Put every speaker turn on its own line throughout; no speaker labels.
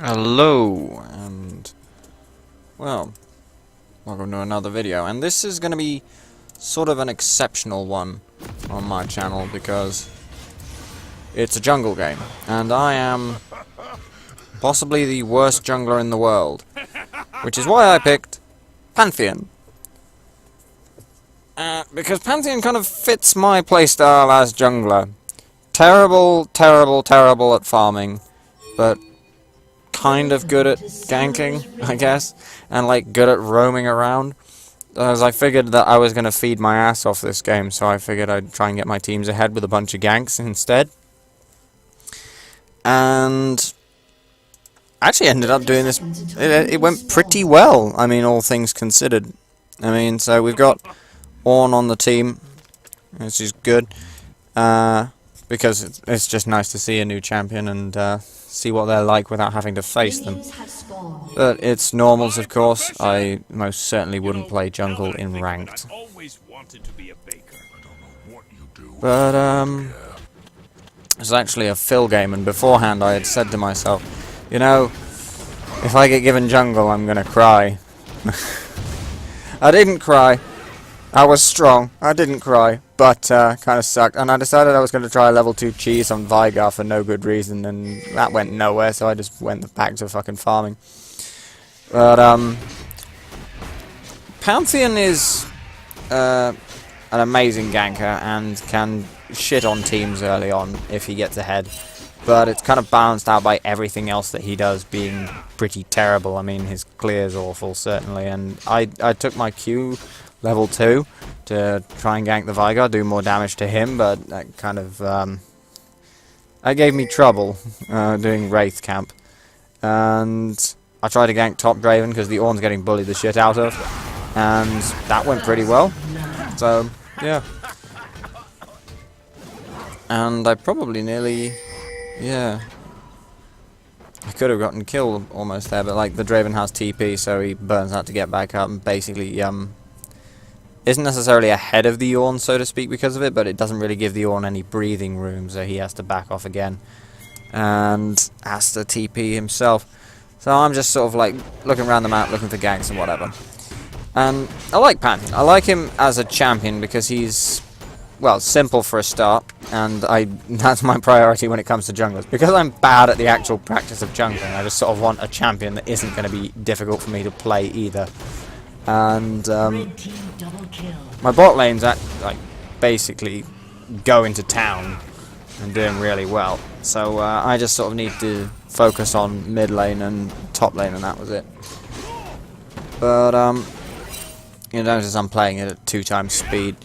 Hello, and well, welcome to another video, and this is going to be sort of an exceptional one on my channel because it's a jungle game, and I am possibly the worst jungler in the world, which is why I picked Pantheon. Because Pantheon kind of fits my playstyle as jungler. Terrible, terrible, terrible at farming, but kind of good at ganking, I guess, and like good at roaming around. As I figured that I was going to feed my ass off this game, so I figured I'd try and get my teams ahead with a bunch of ganks instead. And I actually ended up doing this. It went pretty well, I mean, all things considered. I mean, so we've got Ornn on the team, which is good, because it's just nice to see a new champion and see what they're like without having to face them. But it's normals, of course. I most certainly wouldn't play jungle in ranked. But it's actually a fill game, and beforehand I had said to myself, you know, if I get given jungle, I'm gonna cry. I didn't cry. I was strong. I didn't cry, but kind of sucked. And I decided I was going to try level 2 cheese on Veigar for no good reason, and that went nowhere, so I just went back to fucking farming. But, Pantheon is an amazing ganker and can shit on teams early on if he gets ahead. But it's kind of balanced out by everything else that he does being pretty terrible. I mean, his clear's awful, certainly, and I took my Q level 2 to try and gank the Veigar, do more damage to him, but that kind of that gave me trouble doing Wraith camp. And I tried to gank top Draven because the Ornn's getting bullied the shit out of, and that went pretty well. So yeah, and I probably nearly, yeah, I could have gotten killed almost there, but like the Draven has TP, so he burns out to get back up and basically isn't necessarily ahead of the Ornn, so to speak, because of it, but it doesn't really give the Ornn any breathing room, so he has to back off again and has to TP himself. So I'm just sort of like looking around the map, looking for ganks and whatever. And I like Pantheon. I like him as a champion because he's, well, simple for a start, and that's my priority when it comes to junglers. Because I'm bad at the actual practice of jungling, I just sort of want a champion that isn't going to be difficult for me to play either. And my bot lane's like basically going to town and doing really well, so I just sort of need to focus on mid lane and top lane, and that was it. But you notice I'm playing it at 2 times speed,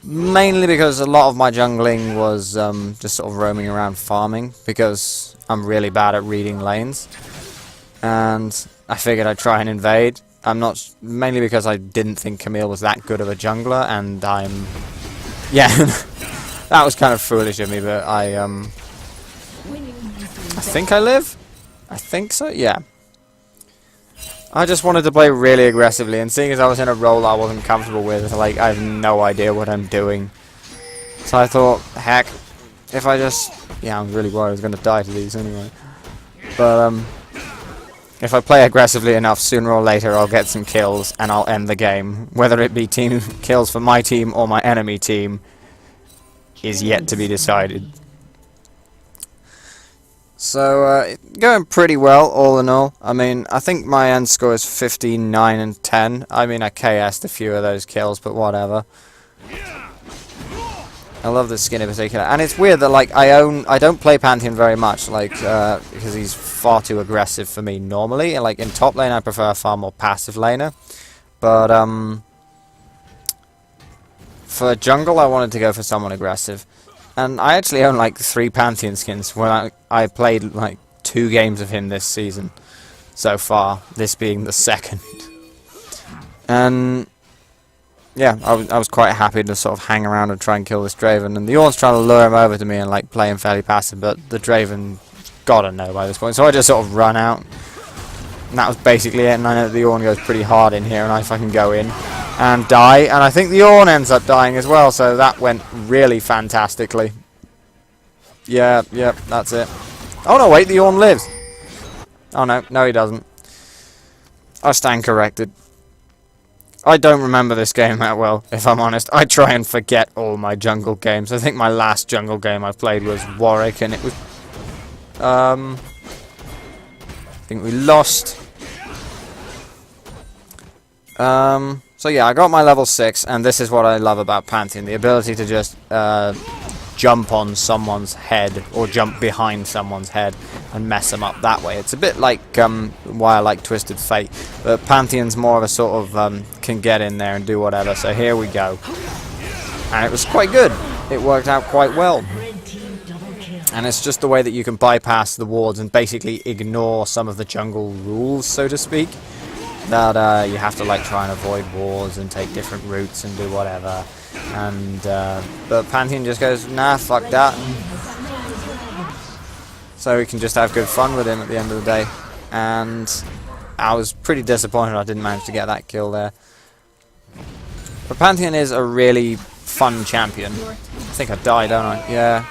mainly because a lot of my jungling was just sort of roaming around farming, because I'm really bad at reading lanes, and I figured I'd try and invade. Mainly because I didn't think Camille was that good of a jungler, and yeah, that was kind of foolish of me, but I think I live? I think so, yeah. I just wanted to play really aggressively, and seeing as I was in a role I wasn't comfortable with, like, I have no idea what I'm doing. So I thought, heck, if I just, yeah, I'm really worried I was going to die to these anyway. But, if I play aggressively enough, sooner or later I'll get some kills and I'll end the game. Whether it be team kills for my team or my enemy team is yet to be decided. So, going pretty well, all in all. I mean, I think my end score is 15, 9, and 10. I mean, I KS'd a few of those kills, but whatever. I love this skin in particular, and it's weird that like I don't play Pantheon very much, like because he's far too aggressive for me normally. And like in top lane, I prefer a far more passive laner. But for jungle, I wanted to go for someone aggressive, and I actually own like 3 Pantheon skins. When I played like 2 games of him this season so far, this being the 2nd, and yeah, I was quite happy to sort of hang around and try and kill this Draven, and the Ornn's trying to lure him over to me and like play him fairly passive, but the Draven gotta know by this point, so I just sort of run out, and that was basically it. And I know that the Ornn goes pretty hard in here, and I fucking go in and die, and I think the Ornn ends up dying as well, so that went really fantastically. Yeah, that's it. Oh no, wait, the Ornn lives. Oh no, no he doesn't. I stand corrected. I don't remember this game that well, if I'm honest. I try and forget all my jungle games. I think my last jungle game I played was Warwick, and it was... I think we lost. So yeah, I got my level 6, and this is what I love about Pantheon. The ability to just jump on someone's head, or jump behind someone's head, and mess them up that way. It's a bit like why I like Twisted Fate, but Pantheon's more of a sort of can get in there and do whatever. So here we go, and it was quite good. It worked out quite well, and it's just the way that you can bypass the wards and basically ignore some of the jungle rules, so to speak. That you have to like try and avoid wards and take different routes and do whatever. And but Pantheon just goes, nah, fuck that. So we can just have good fun with him at the end of the day. And I was pretty disappointed I didn't manage to get that kill there. But Pantheon is a really fun champion. I think I died, don't I? Yeah.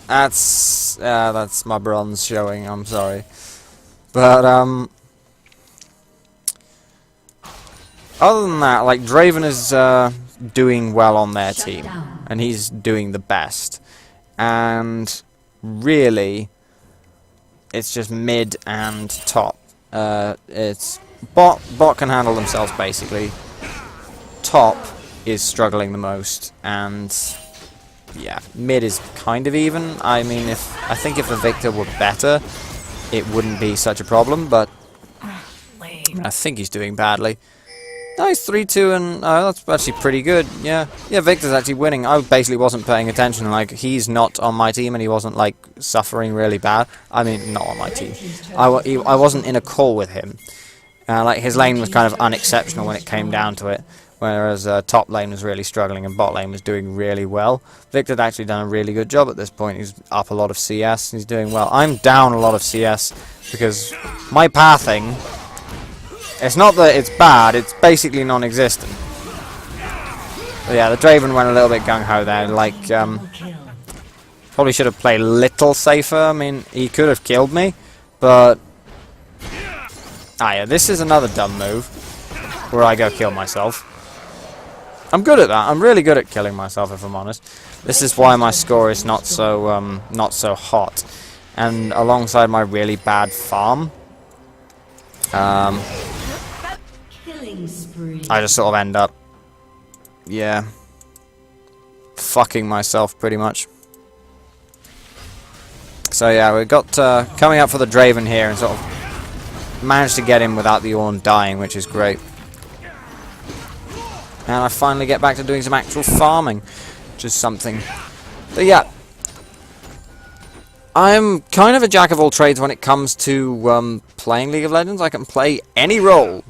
That's my bronze showing, I'm sorry. But other than that, like, Draven is doing well on their team, and he's doing the best. And really, it's just mid and top. It's bot can handle themselves basically. Top is struggling the most, and yeah, mid is kind of even. I mean, I think if the Victor were better, it wouldn't be such a problem. But I think he's doing badly. Nice 3-2, and that's actually pretty good. Yeah, Victor's actually winning. I basically wasn't paying attention. Like, he's not on my team, and he wasn't like suffering really bad. I mean, not on my team. I wasn't in a call with him. Like, his lane was kind of unexceptional when it came down to it, whereas top lane was really struggling and bot lane was doing really well. Victor'd actually done a really good job at this point. He's up a lot of CS, and he's doing well. I'm down a lot of CS because my pathing. It's not that it's bad, it's basically non-existent. But yeah, the Draven went a little bit gung-ho there, like, probably should have played a little safer. I mean, he could have killed me, but... Ah yeah, this is another dumb move, where I go kill myself. I'm good at that, I'm really good at killing myself, if I'm honest. This is why my score is not so hot. And alongside my really bad farm, I just sort of end up, yeah, fucking myself pretty much. So yeah, we got coming up for the Draven here and sort of managed to get him without the Ornn dying, which is great. And I finally get back to doing some actual farming, which is something. But yeah, I'm kind of a jack of all trades when it comes to playing League of Legends. I can play any role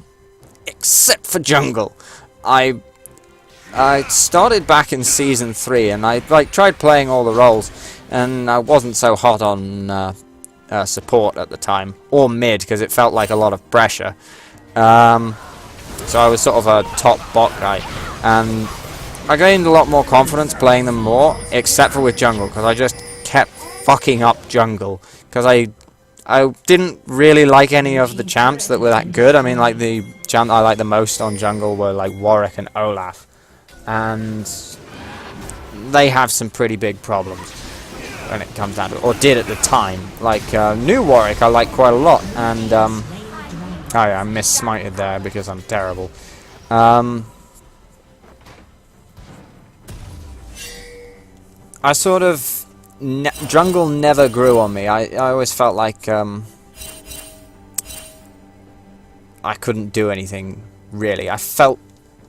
except for jungle. I started back in Season 3, and I tried playing all the roles, and I wasn't so hot on support at the time, or mid, because it felt like a lot of pressure. So I was sort of a top bot guy, and I gained a lot more confidence playing them more, except for with jungle, because I just kept fucking up jungle, because I didn't really like any of the champs that were that good. I mean, like, the champ I liked the most on jungle were like Warwick and Olaf, and they have some pretty big problems when it comes down to it, or did at the time. Like, new Warwick I like quite a lot, and oh yeah, I miss-smited there because I'm terrible. I sort of... jungle never grew on me. I always felt like I couldn't do anything, really. I felt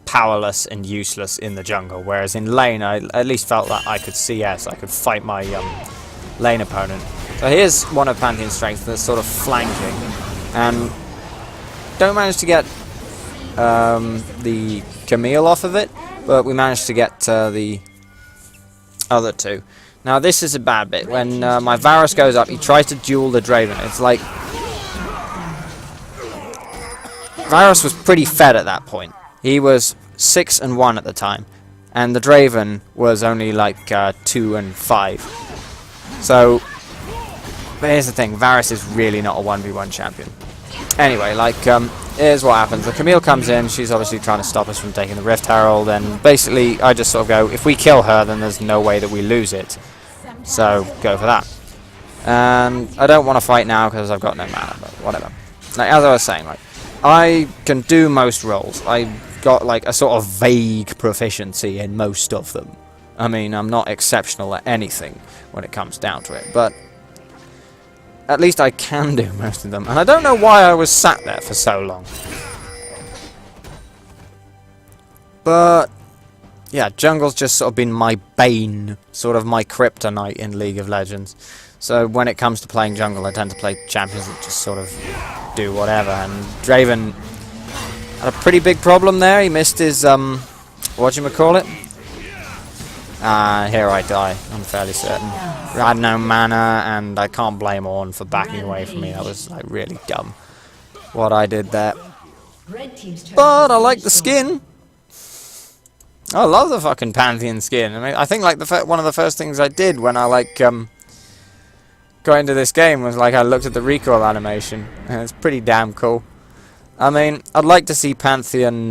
powerless and useless in the jungle, whereas in lane I at least felt that I could CS, I could fight my lane opponent. So here's one of Pantheon's strengths, that's sort of flanking. And don't manage to get the Camille off of it, but we managed to get the other two. Now this is a bad bit. When my Varus goes up, he tries to duel the Draven. It's like... Varus was pretty fed at that point. He was 6-1 at the time. And the Draven was only like 2-5. So... But here's the thing, Varus is really not a 1v1 champion. Anyway, like, here's what happens. The Camille comes in, she's obviously trying to stop us from taking the Rift Herald, and basically I just sort of go, if we kill her, then there's no way that we lose it. So, go for that. And I don't want to fight now because I've got no mana, but whatever. Like, as I was saying, like, I can do most roles. I got, like, a sort of vague proficiency in most of them. I mean, I'm not exceptional at anything when it comes down to it, but at least I can do most of them. And I don't know why I was sat there for so long. But yeah, jungle's just sort of been my bane, sort of my kryptonite in League of Legends. So when it comes to playing jungle, I tend to play champions that just sort of do whatever. And Draven had a pretty big problem there. He missed his, whatchamacallit? Here I die, I'm fairly certain. I had no mana, and I can't blame Ornn for backing away from me. That was, like, really dumb, what I did there. But I like the skin. I love the fucking Pantheon skin. I mean, I think, like, one of the first things I did when I, like, got into this game was, like, I looked at the recoil animation, and it's pretty damn cool. I mean, I'd like to see Pantheon,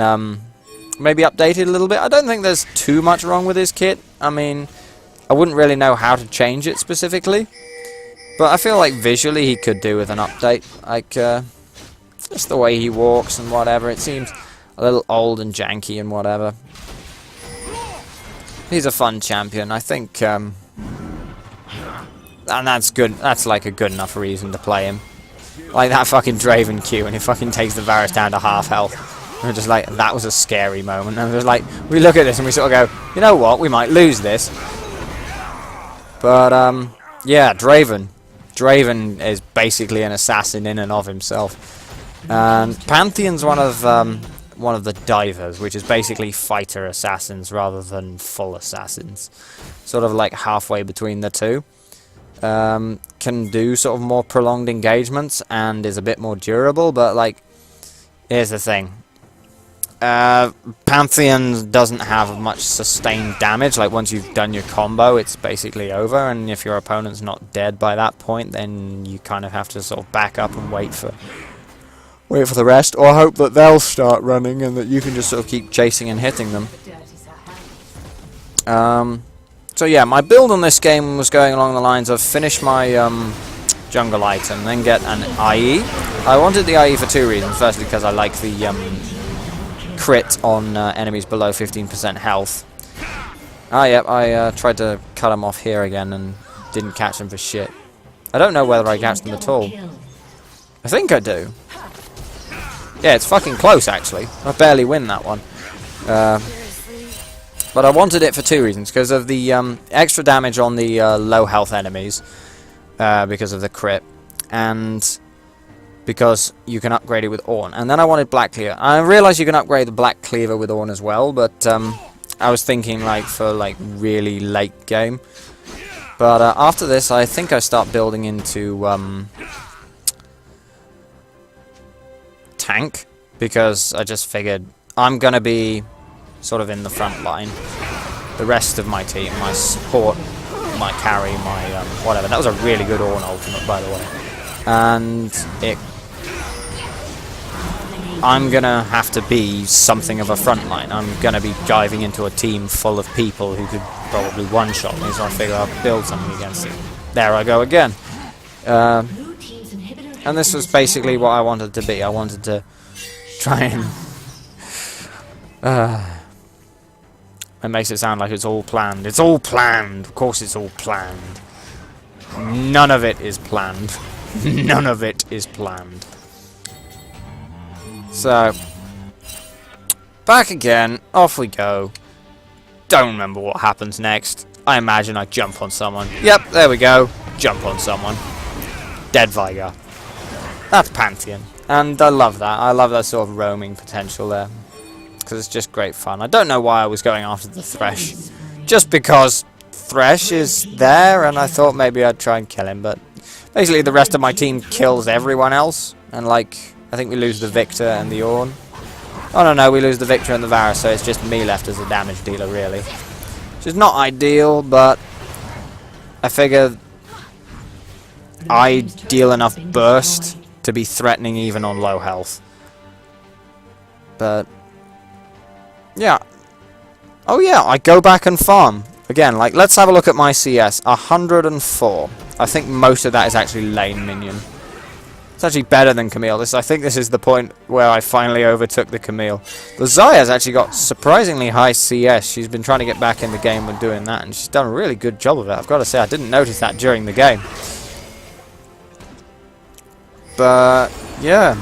maybe updated a little bit. I don't think there's too much wrong with his kit. I mean, I wouldn't really know how to change it specifically, but I feel like visually he could do with an update. Like, just the way he walks and whatever. It seems a little old and janky and whatever. He's a fun champion, I think, and that's good. That's like a good enough reason to play him. Like that fucking Draven Q, and he fucking takes the Varus down to half health. We're just like, that was a scary moment. And we're like, we look at this and we sort of go, you know what, we might lose this. But, yeah, Draven. Draven is basically an assassin in and of himself. And Pantheon's one of the divers, which is basically fighter assassins rather than full assassins. Sort of like halfway between the two. Can do sort of more prolonged engagements and is a bit more durable, but, like, here's the thing. Pantheon doesn't have much sustained damage. Like, once you've done your combo, it's basically over, and if your opponent's not dead by that point, then you kind of have to sort of back up and wait for the rest, or hope that they'll start running and that you can just sort of keep chasing and hitting them. So yeah, my build on this game was going along the lines of finish my jungle item, then get an IE. I wanted the IE for two reasons. Firstly, because I like the crit on enemies below 15% health. Ah, yep, I tried to cut him off here again and didn't catch him for shit. I don't know whether I catched him at all. I think I do. Yeah, it's fucking close, actually. I barely win that one. But I wanted it for two reasons. Because of the extra damage on the low health enemies. Because of the crit. And because you can upgrade it with Ornn. And then I wanted Black Cleaver. I realised you can upgrade the Black Cleaver with Ornn as well, but I was thinking like for like really late game. But after this, I think I start building into tank, because I just figured I'm going to be sort of in the front line. The rest of my team, my support, my carry, my whatever. That was a really good Ornn ultimate, by the way. And I'm gonna have to be something of a front line. I'm gonna be diving into a team full of people who could probably one-shot me, so I figure I'll build something against it. There I go again. And this was basically what I wanted to be. I wanted to try and... it makes it sound like it's all planned. It's all planned! Of course it's all planned. None of it is planned. None of it is planned. So, back again, off we go. Don't remember what happens next. I imagine I jump on someone. Yep, there we go. Jump on someone. Dead Vigar. That's Pantheon. And I love that. I love that sort of roaming potential there. Because it's just great fun. I don't know why I was going after the Thresh. Just because Thresh is there, and I thought maybe I'd try and kill him, but basically the rest of my team kills everyone else, and like, I think we lose the Victor and the Ornn. Oh no, we lose the Victor and the Varus, so it's just me left as a damage dealer, really. Which is not ideal, but I figure I deal enough burst to be threatening even on low health. But yeah. Oh yeah, I go back and farm. Again, like, let's have a look at my CS. 104. I think most of that is actually lane minion. It's actually better than Camille. I think this is the point where I finally overtook the Camille. The Zaya's actually got surprisingly high CS. She's been trying to get back in the game with doing that, and she's done a really good job of it. I've got to say, I didn't notice that during the game. But, yeah.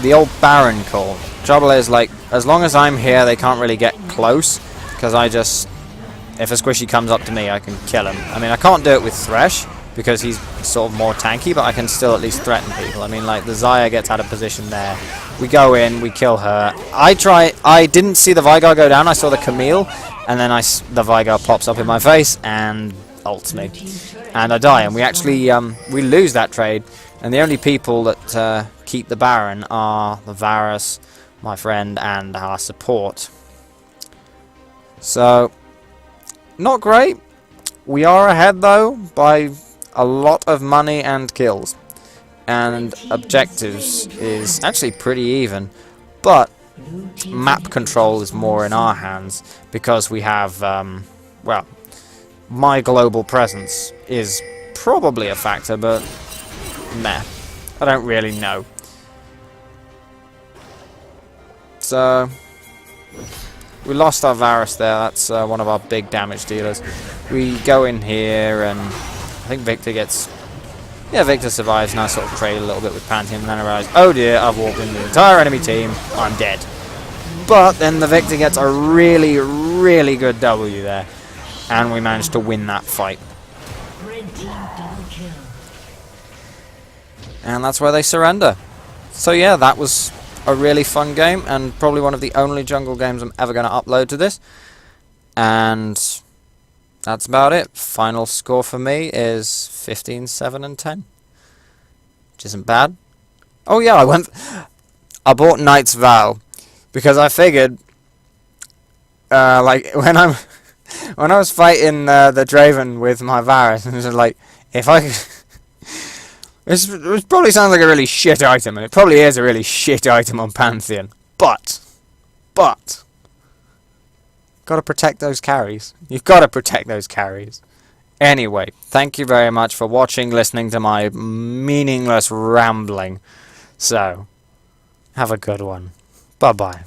The old Baron call. Trouble is, like, as long as I'm here, they can't really get close, because if a squishy comes up to me, I can kill him. I mean, I can't do it with Thresh, because he's sort of more tanky, but I can still at least threaten people. I mean, like, the Zaya gets out of position there. We go in, we kill her. I didn't see the Vigar go down, I saw the Camille, and then the Vigar pops up in my face and ults me. And I die, and we actually, we lose that trade, and the only people that keep the Baron are the Varus, my friend, and our support. So, not great. We are ahead, though, by a lot of money and kills, and objectives is actually pretty even, but map control is more in our hands because we have well, my global presence is probably a factor, but meh, I don't really know. So we lost our Varus there. That's one of our big damage dealers. We go in here and I think Victor gets... Yeah, Victor survives, and I sort of trade a little bit with Pantheon, and then I realize, oh dear, I've walked into the entire enemy team, I'm dead. But then the Victor gets a really, really good W there, and we managed to win that fight. And that's where they surrender. So yeah, that was a really fun game, and probably one of the only jungle games I'm ever going to upload to this. And that's about it. Final score for me is 15, 7, and 10. Which isn't bad. Oh yeah, I bought Knight's Vow because I figured, like when I was fighting the Draven with my Varus, it was like, if I this probably sounds like a really shit item, and it probably is a really shit item on Pantheon, but gotta protect those carries. You've gotta protect those carries. Anyway, thank you very much for watching, listening to my meaningless rambling. So, have a good one. Bye-bye.